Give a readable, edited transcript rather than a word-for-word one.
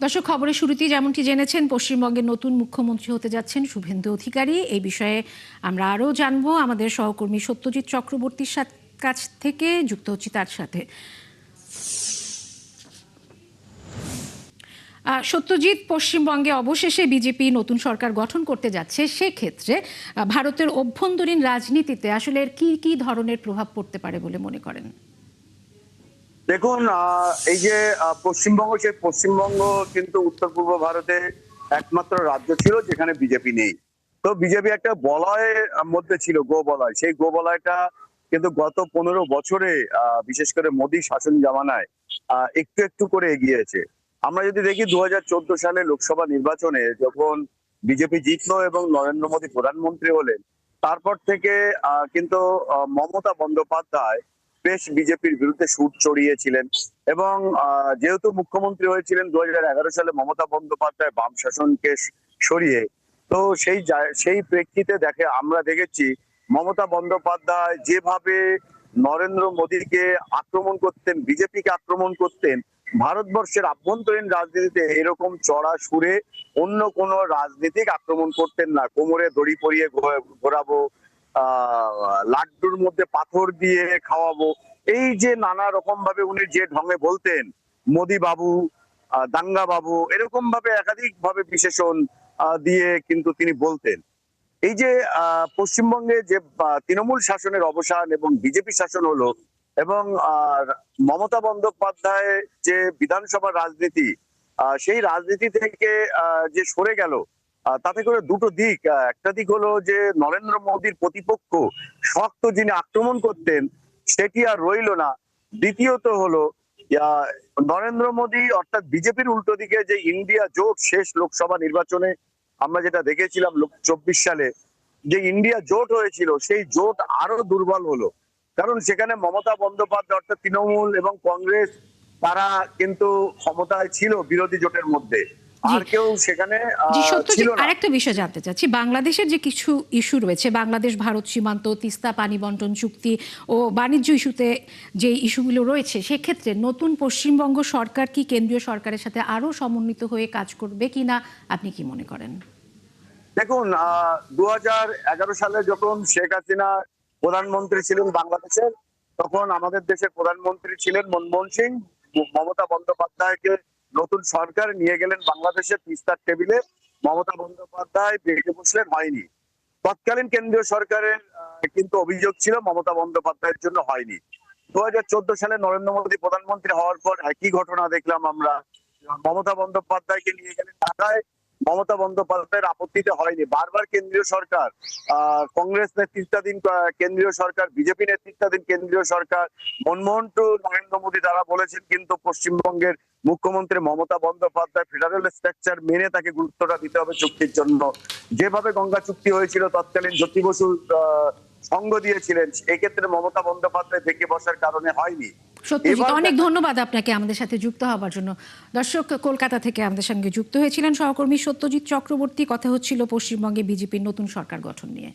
দর্শক, খবরের শুরুতেই যেমনটি জেনেছেন, পশ্চিমবঙ্গের নতুন মুখ্যমন্ত্রী হতে যাচ্ছেন শুভেন্দু অধিকারী। এই বিষয়ে আমরা আরও জানবো, আমাদের সহকর্মী সত্যজিৎ চক্রবর্তীর কাছ থেকে যুক্ত হচ্ছি তার সাথে। সত্যজিৎ, পশ্চিমবঙ্গে অবশেষে বিজেপি নতুন সরকার গঠন করতে যাচ্ছে, সেক্ষেত্রে ভারতের অভ্যন্তরীণ রাজনীতিতে আসলে কি কি ধরনের প্রভাব পড়তে পারে বলে মনে করেন? দেখুন, এই যে পশ্চিমবঙ্গ, সেই পশ্চিমবঙ্গ কিন্তু উত্তর পূর্ব ভারতে একমাত্র রাজ্য ছিল যেখানে বিজেপি নেই। তো বিজেপি একটা বলয়ের মধ্যে ছিল, গো বলয়। সেই গো বলয়টা কিন্তু গত 15 বছরে বিশেষ করে মোদী শাসন জামানায় একটু একটু করে এগিয়েছে। আমরা যদি দেখি 2014 সালে লোকসভা নির্বাচনে যখন বিজেপি জিতলো এবং নরেন্দ্র মোদী প্রধানমন্ত্রী হলেন, তারপর থেকে কিন্তু মমতা বন্দ্যোপাধ্যায় বেশ বিজেপির বিরুদ্ধে সুর চড়িয়েছিলেন। এবং যেহেতু মুখ্যমন্ত্রী হয়েছিলেন 2011 সালে মমতা বন্দ্যোপাধ্যায় বাম শাসনকে সরিয়ে, তো সেই প্রেক্ষিতে আমরা দেখেছি মমতা বন্দ্যোপাধ্যায় যেভাবে নরেন্দ্র মোদীকে আক্রমণ করতেন, বিজেপিকে আক্রমণ করতেন, ভারতবর্ষের আভ্যন্তরীণ রাজনীতিতে এরকম চড়া সুরে অন্য কোন রাজনীতিক আক্রমণ করতেন না। কোমরে দড়ি পরিয়ে ঘোরাবো, লাড্ডুর মধ্যে পাথর দিয়ে খাওয়াবো, এই যে নানা রকম ভাবে উনি যে ঢঙে বলতেন, মোদি বাবু, দাঙ্গা বাবু, এরকম ভাবে একাধিক ভাবে বিশেষণ দিয়ে কিন্তু তিনি বলতেন। এই যে পশ্চিমবঙ্গে যে তৃণমূল শাসনের অবসান এবং বিজেপি শাসন হলো, এবং মমতা বন্দ্যোপাধ্যায় যে বিধানসভার রাজনীতি, সেই রাজনীতি থেকে যে সরে গেল, তাতে করে দুটো দিক। একটা দিক হলো যে নরেন্দ্র মোদীর প্রতিপক্ষ শক্ত যিনি আক্রমণ করতেন, সেটি আর রইল না। দ্বিতীয়ত হলো নরেন্দ্র মোদী অর্থাৎ বিজেপির উল্টো দিকে যে ইন্ডিয়া জোট শেষ লোকসভা নির্বাচনে আমরা যেটা দেখেছিলাম 24 সালে, যে ইন্ডিয়া জোট হয়েছিল, সেই জোট আরো দুর্বল হলো। কারণ সেখানে মমতা বন্দ্যোপাধ্যায় অর্থাৎ তৃণমূল এবং কংগ্রেস, তারা কিন্তু ক্ষমতায় ছিল বিরোধী জোটের মধ্যে, আর কেউ সেখানে ছিল না। আরেকটা বিষয় জানতে চাচ্ছি, বাংলাদেশের যে কিছু ইস্যু রয়েছে, বাংলাদেশ ভারত সীমান্ত, তিস্তা পানি বন্টন চুক্তি ও বাণিজ্য ইস্যুতে যে ইস্যুগুলো রয়েছে, সেক্ষেত্রে নতুন পশ্চিমবঙ্গ সরকার কি কেন্দ্রীয় সরকারের সাথে আরো সমন্বিত হয়ে কাজ করবে কিনা, আপনি কি মনে করেন? দেখুন, 2011 সালে যখন শেখ হাসিনা প্রধানমন্ত্রী ছিলেন বাংলাদেশের, তখন আমাদের দেশের প্রধানমন্ত্রী ছিলেন মনমোহন সিং। মমতা বন্দ্যোপাধ্যায়কে নতুন সরকার নিয়ে গেলেন বাংলাদেশের তিস্তার টেবিলে, মমতা বন্দ্যোপাধ্যায় বেঁকে বসলেন, হয়নি। তৎকালীন কেন্দ্রীয় সরকারের কিন্তু অভিযোগ ছিল মমতা বন্দ্যোপাধ্যায়ের জন্য হয়নি। 2014 সালে নরেন্দ্র মোদী প্রধানমন্ত্রী হওয়ার পর একই ঘটনা দেখলাম আমরা। মমতা বন্দ্যোপাধ্যায়কে নিয়ে গেলেন ঢাকায়, মমতা বন্দ্যোপাধ্যায়ের আপত্তিতে হয়নি। বারবার কেন্দ্রীয় সরকার, কংগ্রেস নেতৃত্বাধীন কেন্দ্রীয় সরকার, বিজেপি নেতৃত্বাধীন কেন্দ্রীয় সরকার, মনমোহন টু নরেন্দ্র মোদী, তারা বলেছেন কিন্তু পশ্চিমবঙ্গের মুখ্যমন্ত্রী মমতা বন্দ্যোপাধ্যায় ফেডারেল স্ট্রাকচার মেনে তাকে গুরুত্বটা দিতে হবে চুক্তির জন্য। যেভাবে গঙ্গা চুক্তি হয়েছিল, তৎকালীন জ্যোতি বসু সঙ্গ দিয়েছিলেন, এক্ষেত্রে মমতা বন্দ্যোপাধ্যায় বেঁকে বসার কারণে হয়নি। সত্যজিৎ, অনেক ধন্যবাদ আপনাকে আমাদের সাথে যুক্ত হওয়ার জন্য। দর্শক, কলকাতা থেকে আমাদের সঙ্গে যুক্ত হয়েছিলেন সহকর্মী সত্যজিৎ চক্রবর্তী। কথা হচ্ছিল পশ্চিমবঙ্গে বিজেপির নতুন সরকার গঠন নিয়ে।